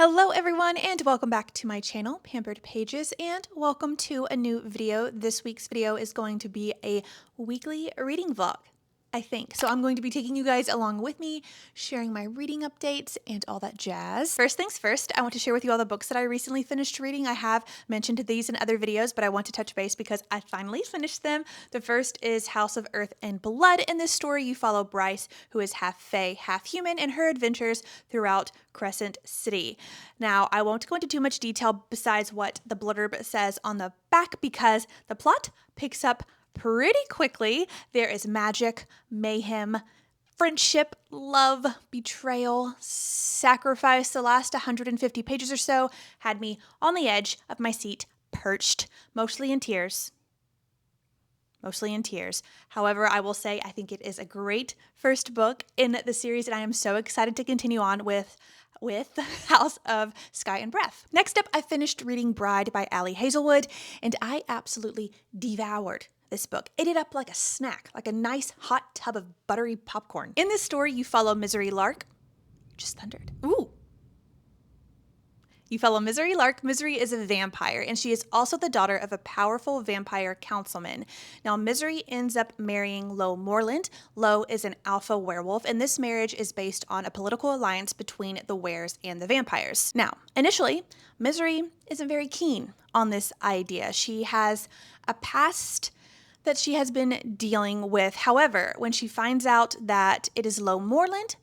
Hello everyone and welcome back to my channel, Pampered Pages, and welcome to a new video. This week's video is going to be a weekly reading vlog, I think. So I'm going to be taking you guys along with me, sharing my reading updates and all that jazz. First things first, I want to share with you all the books that I recently finished reading. I have mentioned these in other videos, but I want to touch base because I finally finished them. The first is House of Earth and Blood. In this story, you follow Bryce, who is half fae, half human, and her adventures throughout Crescent City. Now, I won't go into too much detail besides what the blurb says on the back because the plot picks up pretty quickly. There is magic, mayhem, friendship, love, betrayal, sacrifice. The last 150 pages or so had me on the edge of my seat, perched, mostly in tears. However, I will say I think it is a great first book in the series, and I am so excited to continue on with House of Sky and Breath. Next up, I finished reading Bride by Ali Hazelwood, and I absolutely devoured this book. Ate it up like a snack, like a nice hot tub of buttery popcorn. In this story, you follow Misery Lark. Just thundered. Ooh. You follow Misery Lark. Misery is a vampire, and she is also the daughter of a powerful vampire councilman. Now, Misery ends up marrying Lo Moreland. Lo is an alpha werewolf, and this marriage is based on a political alliance between the weres and the vampires. Now, initially, Misery isn't very keen on this idea. She has a past that she has been dealing with. However, when she finds out that it is Lo Moreland,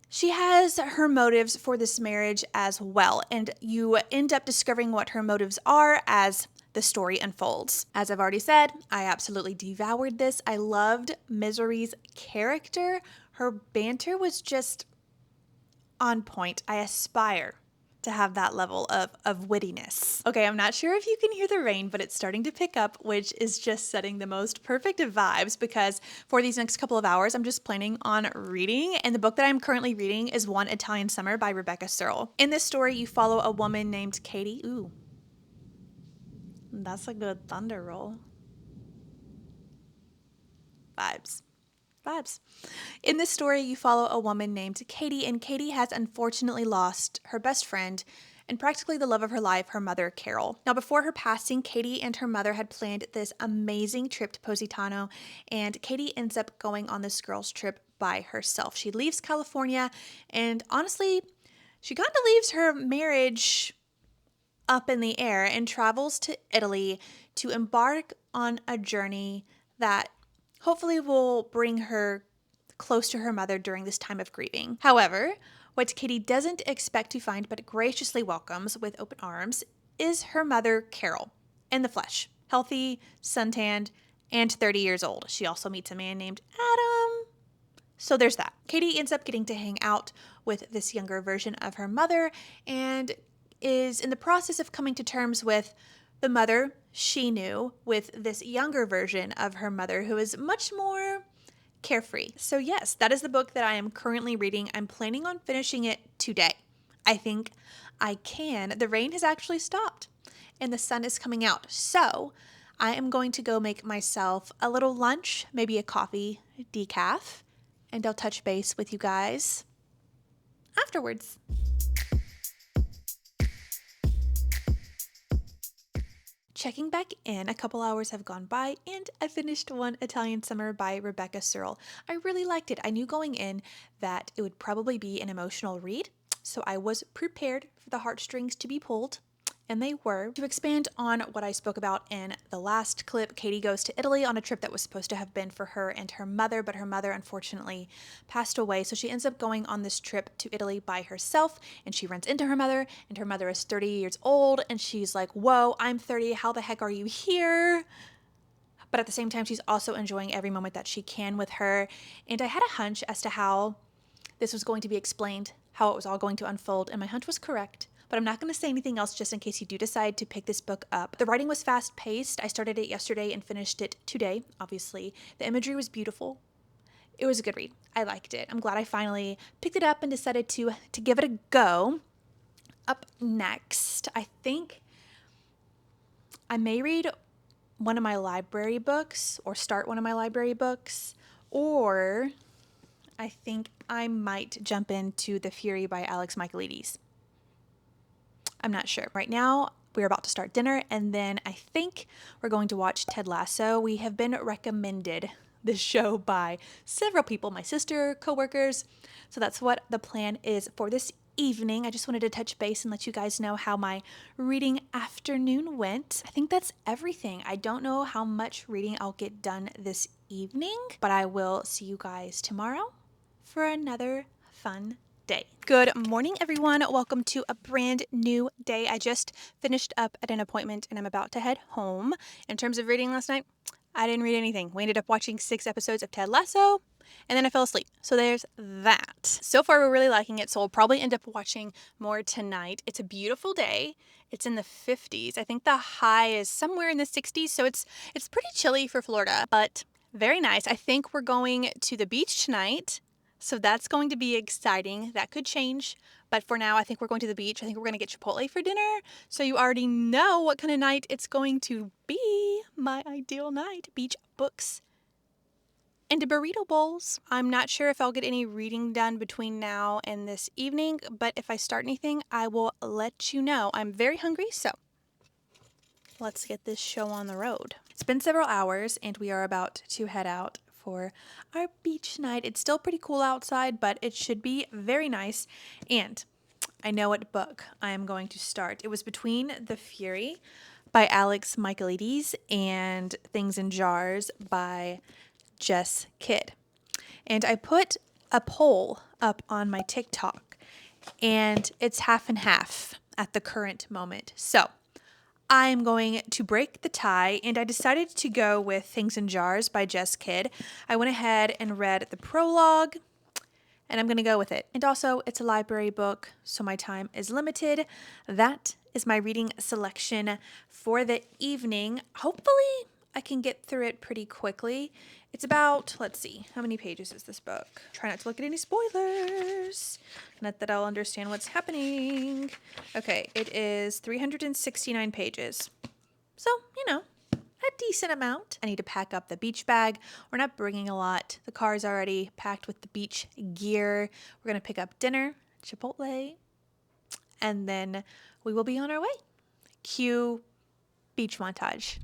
she has her motives for this marriage as well, and you end up discovering what her motives are as the story unfolds. As I've already said, I absolutely devoured this. I loved Misery's character. Her banter was just on point. I aspire to have that level of wittiness. Okay, I'm not sure if you can hear the rain, but it's starting to pick up, which is just setting the most perfect of vibes because for these next couple of hours, I'm just planning on reading. And the book that I'm currently reading is One Italian Summer by Rebecca Serle. In this story, you follow a woman named Katie. Ooh, that's a good thunder roll. Vibes. In this story, you follow a woman named Katie, and Katie has unfortunately lost her best friend and practically the love of her life, her mother, Carol. Now, before her passing, Katie and her mother had planned this amazing trip to Positano, and Katie ends up going on this girls' trip by herself. She leaves California, and honestly, she kind of leaves her marriage up in the air and travels to Italy to embark on a journey that hopefully will bring her close to her mother during this time of grieving. However, what Katie doesn't expect to find but graciously welcomes with open arms is her mother, Carol, in the flesh, healthy, suntanned, and 30 years old. She also meets a man named Adam. So there's that. Katie ends up getting to hang out with this younger version of her mother and is in the process of coming to terms with the mother she knew with this younger version of her mother who is much more carefree. So yes, that is the book that I am currently reading. I'm planning on finishing it today. I think I can. The rain has actually stopped and the sun is coming out. So I am going to go make myself a little lunch, maybe a coffee, decaf, and I'll touch base with you guys afterwards. Checking back in, a couple hours have gone by, and I finished One Italian Summer by Rebecca Serle. I really liked it. I knew going in that it would probably be an emotional read, so I was prepared for the heartstrings to be pulled, and they were. To expand on what I spoke about in the last clip, Katie goes to Italy on a trip that was supposed to have been for her and her mother, but her mother unfortunately passed away, so she ends up going on this trip to Italy by herself, and she runs into her mother, and her mother is 30 years old, and she's like, whoa, I'm 30, how the heck are you here? But at the same time, she's also enjoying every moment that she can with her, and I had a hunch as to how this was going to be explained, how it was all going to unfold, and my hunch was correct. But I'm not going to say anything else just in case you do decide to pick this book up. The writing was fast-paced. I started it yesterday and finished it today, obviously. The imagery was beautiful. It was a good read. I liked it. I'm glad I finally picked it up and decided to give it a go. Up next, I think I may read one of my library books or start one of my library books, or I think I might jump into The Fury by Alex Michaelides. I'm not sure. Right now, we're about to start dinner, and then I think we're going to watch Ted Lasso. We have been recommended this show by several people, my sister, coworkers. So that's what the plan is for this evening. I just wanted to touch base and let you guys know how my reading afternoon went. I think that's everything. I don't know how much reading I'll get done this evening, but I will see you guys tomorrow for another fun day. Good morning, everyone. Welcome to a brand new day. I just finished up at an appointment and I'm about to head home. In terms of reading last night, I didn't read anything. We ended up watching 6 episodes of Ted Lasso and then I fell asleep. So there's that. So far, we're really liking it. So we'll probably end up watching more tonight. It's a beautiful day. It's in the 50s. I think the high is somewhere in the 60s. So it's pretty chilly for Florida, but very nice. I think we're going to the beach tonight. So that's going to be exciting. That could change. But for now, I think we're going to the beach. I think we're going to get Chipotle for dinner. So you already know what kind of night it's going to be. My ideal night. Beach, books, and burrito bowls. I'm not sure if I'll get any reading done between now and this evening. But if I start anything, I will let you know. I'm very hungry, so let's get this show on the road. It's been several hours and we are about to head out for our beach night. It's still pretty cool outside, but it should be very nice. And I know what book I am going to start. It was between The Fury by Alex Michaelides and Things in Jars by Jess Kidd. And I put a poll up on my TikTok and it's half and half at the current moment. So I'm going to break the tie, and I decided to go with Things in Jars by Jess Kidd. I went ahead and read the prologue, and I'm going to go with it. And also, it's a library book, so my time is limited. That is my reading selection for the evening. Hopefully, I can get through it pretty quickly. It's about, let's see, how many pages is this book? Try not to look at any spoilers. Not that I'll understand what's happening. Okay, it is 369 pages. So, a decent amount. I need to pack up the beach bag. We're not bringing a lot. The car's already packed with the beach gear. We're going to pick up dinner, Chipotle, and then we will be on our way. Cue beach montage.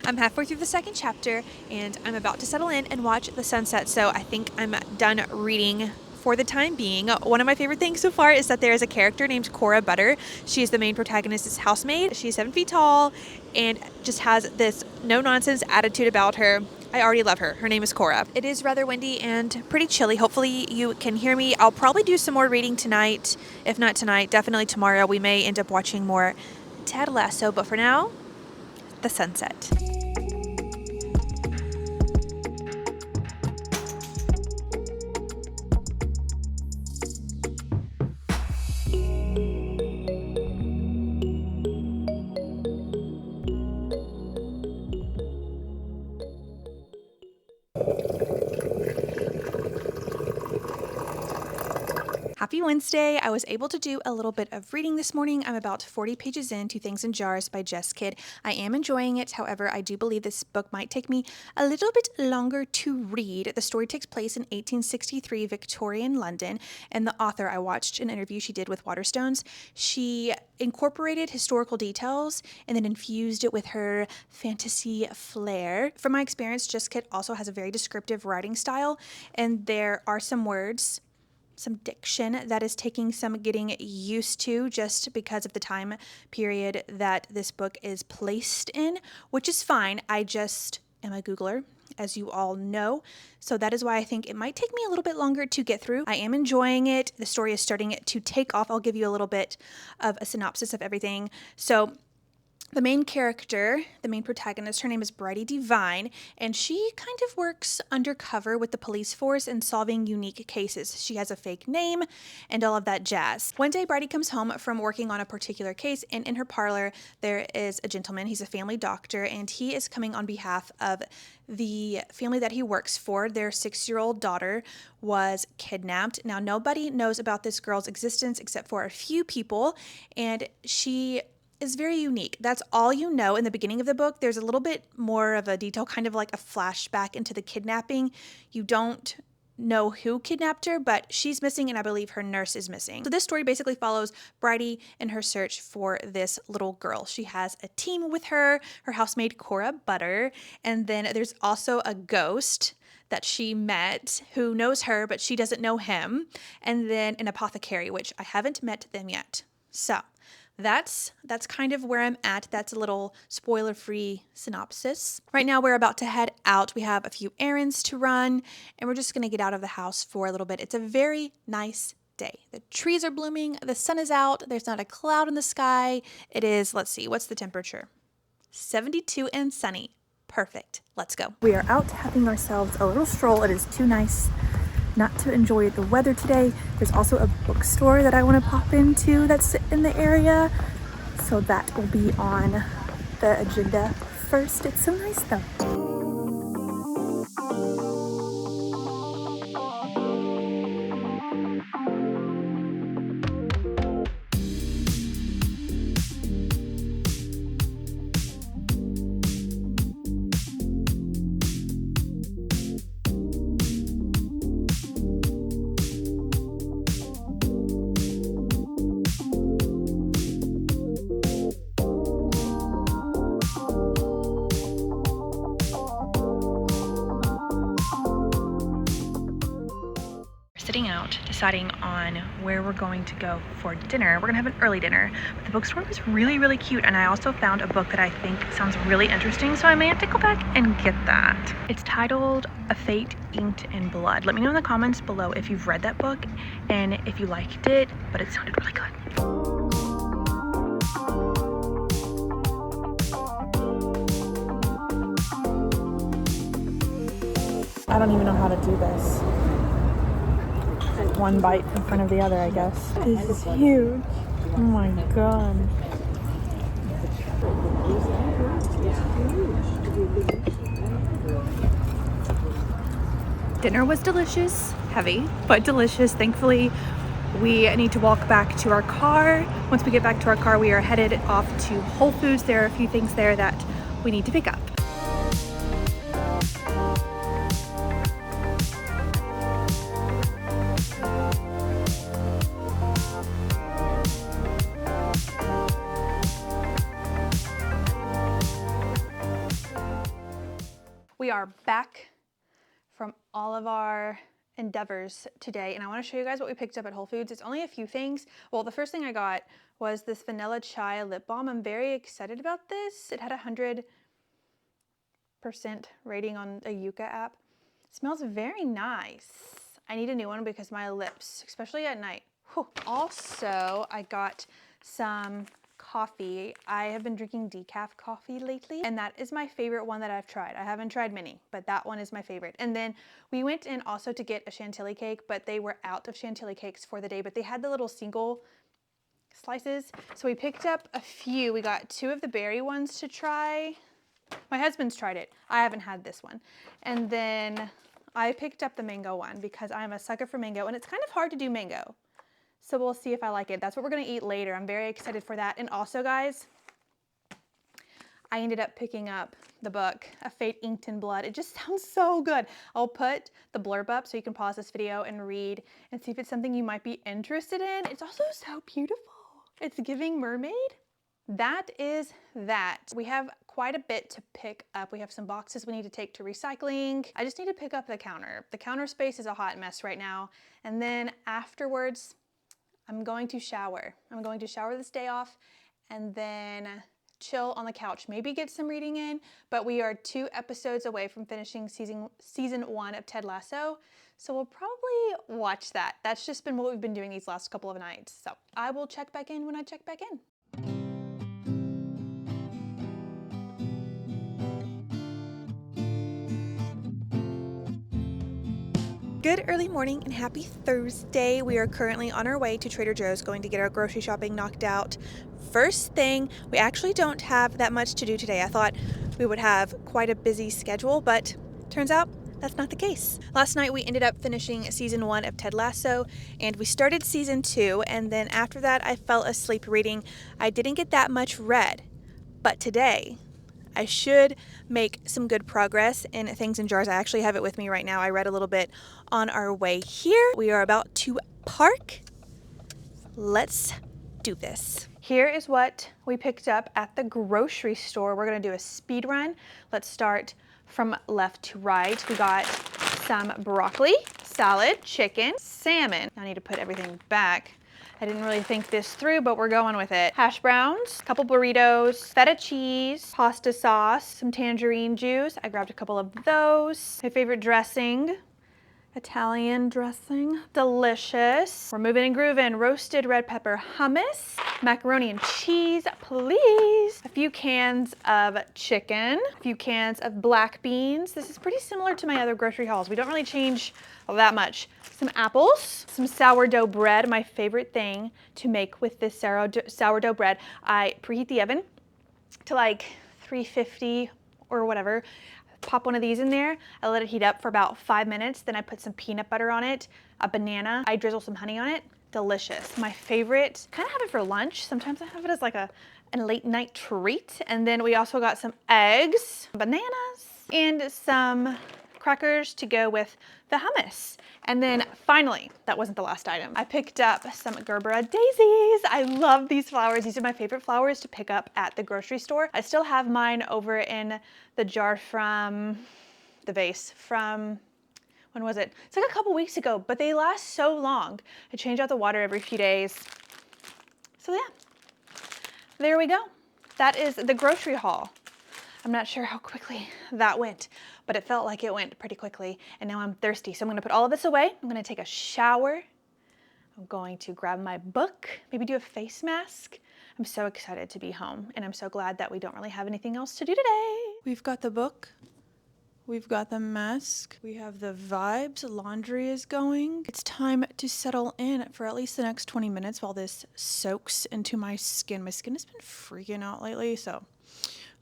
I'm halfway through the second chapter and I'm about to settle in and watch the sunset. So I think I'm done reading for the time being. One of my favorite things so far is that there is a character named Cora Butter. She is the main protagonist's housemaid. She's 7 feet tall and just has this no-nonsense attitude about her. I already love her. Her name is Cora. It is rather windy and pretty chilly. Hopefully you can hear me. I'll probably do some more reading tonight. If not tonight, definitely tomorrow. We may end up watching more Ted Lasso, but for now, the sunset. Happy Wednesday. I was able to do a little bit of reading this morning. I'm about 40 pages into Things in Jars by Jess Kidd. I am enjoying it. However, I do believe this book might take me a little bit longer to read. The story takes place in 1863 Victorian London, and the author, I watched an interview she did with Waterstones. She incorporated historical details and then infused it with her fantasy flair. From my experience, Jess Kidd also has a very descriptive writing style, and there are some words, some diction that is taking some getting used to just because of the time period that this book is placed in, which is fine. I just am a Googler, as you all know. So that is why I think it might take me a little bit longer to get through. I am enjoying it. The story is starting to take off. I'll give you a little bit of a synopsis of everything. So The main character, the main protagonist, her name is Bridie Devine, and she kind of works undercover with the police force in solving unique cases. She has a fake name and all of that jazz. One day, Bridie comes home from working on a particular case, and in her parlor, there is a gentleman. He's a family doctor, and he is coming on behalf of the family that he works for. Their 6-year-old daughter was kidnapped. Now, nobody knows about this girl's existence except for a few people, and she is very unique. That's all you know in the beginning of the book. There's a little bit more of a detail, kind of like a flashback into the kidnapping. You don't know who kidnapped her, but she's missing, and I believe her nurse is missing. So this story basically follows Bridie in her search for this little girl. She has a team with her housemaid Cora Butter, and then there's also a ghost that she met who knows her, but she doesn't know him, and then an apothecary, which I haven't met them yet. So that's kind of where I'm at. That's a little spoiler-free synopsis. Right now we're about to head out. We have a few errands to run, and we're just going to get out of the house for a little bit. It's a very nice day. The trees are blooming. The sun is out. There's not a cloud in the sky. It is, let's see, what's the temperature? 72 and sunny. Perfect. Let's go. We are out having ourselves a little stroll. It is too nice not to enjoy the weather today. There's also a bookstore that I want to pop into that's in the area, so that will be on the agenda first. It's so nice though. Sitting out, deciding on where we're going to go for dinner. We're gonna have an early dinner, but the bookstore was really, really cute, and I also found a book that I think sounds really interesting, so I may have to go back and get that. It's titled A Fate Inked in Blood. Let me know in the comments below if you've read that book and if you liked it, but it sounded really good. I don't even know how to do this. One bite in front of the other, I guess. This is huge. Oh my god. Dinner was delicious, heavy, but delicious. Thankfully, we need to walk back to our car. Once we get back to our car, we are headed off to Whole Foods. There are a few things there that we need to pick up. We are back from all of our endeavors today, and I want to show you guys what we picked up at Whole Foods. It's only a few things. Well, the first thing I got was this vanilla chai lip balm. I'm very excited about this. It had 100% rating on a Yuka app. It smells very nice. I need a new one because my lips, especially at night. Whew. Also, I got some coffee. I have been drinking decaf coffee lately, and that is my favorite one that I've tried. I haven't tried many, but that one is my favorite. And then we went in also to get a chantilly cake, but they were out of chantilly cakes for the day, but they had the little single slices. So we picked up a few. We got 2 of the berry ones to try. My husband's tried it. I haven't had this one. And then I picked up the mango one because I'm a sucker for mango, and it's kind of hard to do mango. So we'll see if I like it. That's what we're gonna eat later. I'm very excited for that. And also, guys, I ended up picking up the book, A Fate Inked in Blood. It just sounds so good. I'll put the blurb up so you can pause this video and read and see if it's something you might be interested in. It's also so beautiful. It's giving mermaid. That is that. We have quite a bit to pick up. We have some boxes we need to take to recycling. I just need to pick up the counter. The counter space is a hot mess right now. And then afterwards, I'm going to shower. I'm going to shower this day off and then chill on the couch, maybe get some reading in, but we are 2 episodes away from finishing season 1 of Ted Lasso. So we'll probably watch that. That's just been what we've been doing these last couple of nights. So I will check back in when I check back in. Good early morning and happy Thursday. We are currently on our way to Trader Joe's going to get our grocery shopping knocked out. First thing, we actually don't have that much to do today. I thought we would have quite a busy schedule, but turns out that's not the case. Last night we ended up finishing season 1 of Ted Lasso, and we started season 2, and then after that I fell asleep reading. I didn't get that much read, but today I should make some good progress in Things in Jars. I actually have it with me right now. I read a little bit on our way here. We are about to park. Let's do this. Here is what we picked up at the grocery store. We're going to do a speed run. Let's start from left to right. We got some broccoli, salad, chicken, salmon. I need to put everything back. I didn't really think this through, but we're going with it. Hash browns, a couple burritos, feta cheese, pasta sauce, some tangerine juice. I grabbed a couple of those. My favorite dressing, Italian dressing, delicious. We're moving and grooving. Roasted red pepper hummus, macaroni and cheese, please. A few cans of chicken, a few cans of black beans. This is pretty similar to my other grocery hauls. We don't really change that much. Some apples, some sourdough bread, my favorite thing to make with this sourdough bread. I preheat the oven to like 350 or whatever. Pop one of these in there. I let it heat up for about 5 minutes. Then I put some peanut butter on it, a banana. I drizzle some honey on it. Delicious. My favorite. Kind of have it for lunch. Sometimes I have it as like a late night treat. And then we also got some eggs, bananas, and some crackers to go with the hummus. And then finally, that wasn't the last item. I picked up some Gerbera daisies. I love these flowers. These are my favorite flowers to pick up at the grocery store. I still have mine over in the jar from the vase from, when was it? It's like a couple weeks ago, but they last so long. I change out the water every few days. So yeah, there we go. That is the grocery haul. I'm not sure how quickly that went, but it felt like it went pretty quickly, and now I'm thirsty. So I'm gonna put all of this away. I'm gonna take a shower. I'm going to grab my book, maybe do a face mask. I'm so excited to be home, and I'm so glad that we don't really have anything else to do today. We've got the book. We've got the mask. We have the vibes. Laundry is going. It's time to settle in for at least the next 20 minutes while this soaks into my skin. My skin has been freaking out lately, so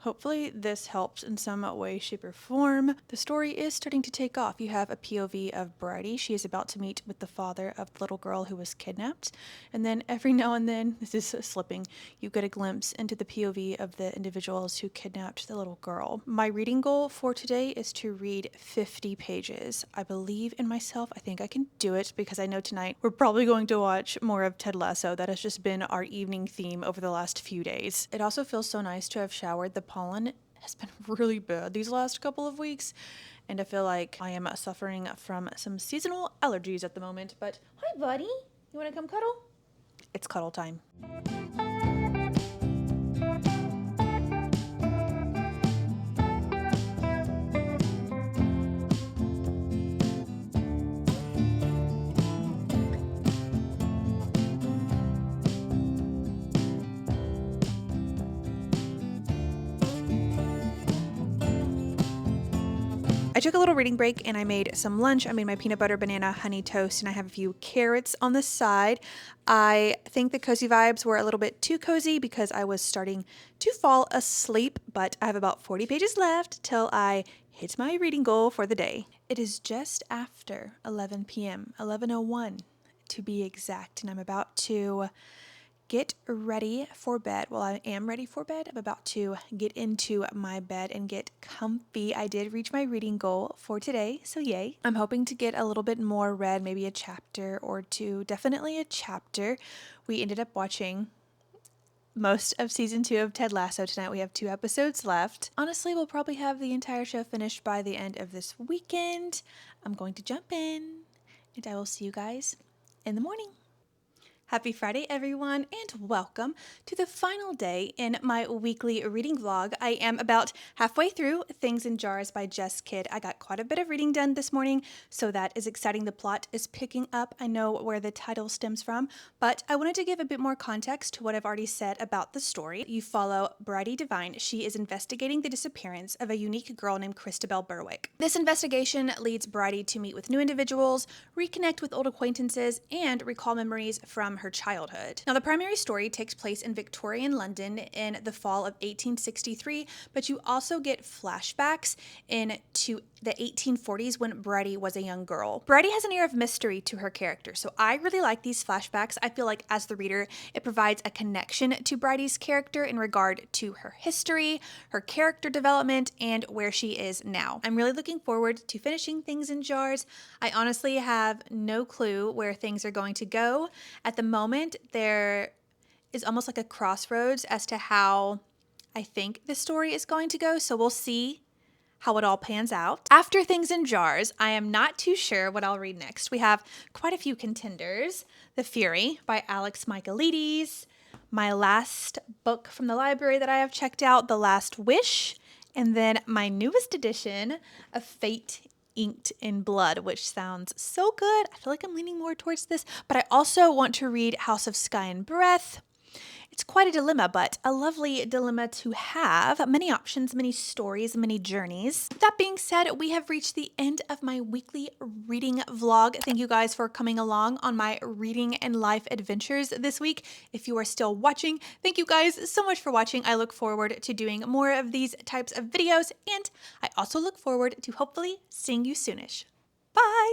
hopefully this helps in some way, shape, or form. The story is starting to take off. You have a POV of Bridie. She is about to meet with the father of the little girl who was kidnapped. And then every now and then, this is slipping, you get a glimpse into the POV of the individuals who kidnapped the little girl. My reading goal for today is to read 50 pages. I believe in myself. I think I can do it because I know tonight we're probably going to watch more of Ted Lasso. That has just been our evening theme over the last few days. It also feels so nice to have showered. The pollen has been really bad these last couple of weeks, and I feel like I am suffering from some seasonal allergies at the moment. But hi, buddy. You want to come cuddle? It's cuddle time. I took a little reading break and I made some lunch. I made my peanut butter, banana, honey toast, and I have a few carrots on the side. I think the cozy vibes were a little bit too cozy because I was starting to fall asleep, but I have about 40 pages left till I hit my reading goal for the day. It is just after 11 p.m., 11:01 to be exact, and I'm about to get ready for bed. Well, I am ready for bed. I'm about to get into my bed and get comfy. I did reach my reading goal for today, so yay. I'm hoping to get a little bit more read, maybe a chapter or two, definitely a chapter. We ended up watching most of season 2 of Ted Lasso tonight. We have 2 episodes left. Honestly, we'll probably have the entire show finished by the end of this weekend. I'm going to jump in, and I will see you guys in the morning. Happy Friday, everyone, and welcome to the final day in my weekly reading vlog. I am about halfway through Things in Jars by Jess Kidd. I got quite a bit of reading done this morning, so that is exciting. The plot is picking up. I know where the title stems from, but I wanted to give a bit more context to what I've already said about the story. You follow Bridie Devine. She is investigating the disappearance of a unique girl named Christabel Berwick. This investigation leads Bridie to meet with new individuals, reconnect with old acquaintances, and recall memories from her childhood. Now, the primary story takes place in Victorian London in the fall of 1863, but you also get flashbacks into the 1840s when Bridie was a young girl. Bridie has an air of mystery to her character, so I really like these flashbacks. I feel like as the reader, it provides a connection to Bridie's character in regard to her history, her character development, and where she is now. I'm really looking forward to finishing Things in Jars. I honestly have no clue where things are going to go. At the moment, there is almost like a crossroads as to how I think the story is going to go, so we'll see how it all pans out. After Things in Jars, I am not too sure what I'll read next. We have quite a few contenders. The Fury by Alex Michaelides, my last book from the library that I have checked out, The Last Wish, and then my newest edition of Fate Inked in Blood, which sounds so good. I feel like I'm leaning more towards this, but I also want to read House of Sky and Breath. It's quite a dilemma, but a lovely dilemma to have. Many options, many stories, many journeys. That being said, we have reached the end of my weekly reading vlog. Thank you guys for coming along on my reading and life adventures this week. If you are still watching, thank you guys so much for watching. I look forward to doing more of these types of videos, and I also look forward to hopefully seeing you soonish. Bye!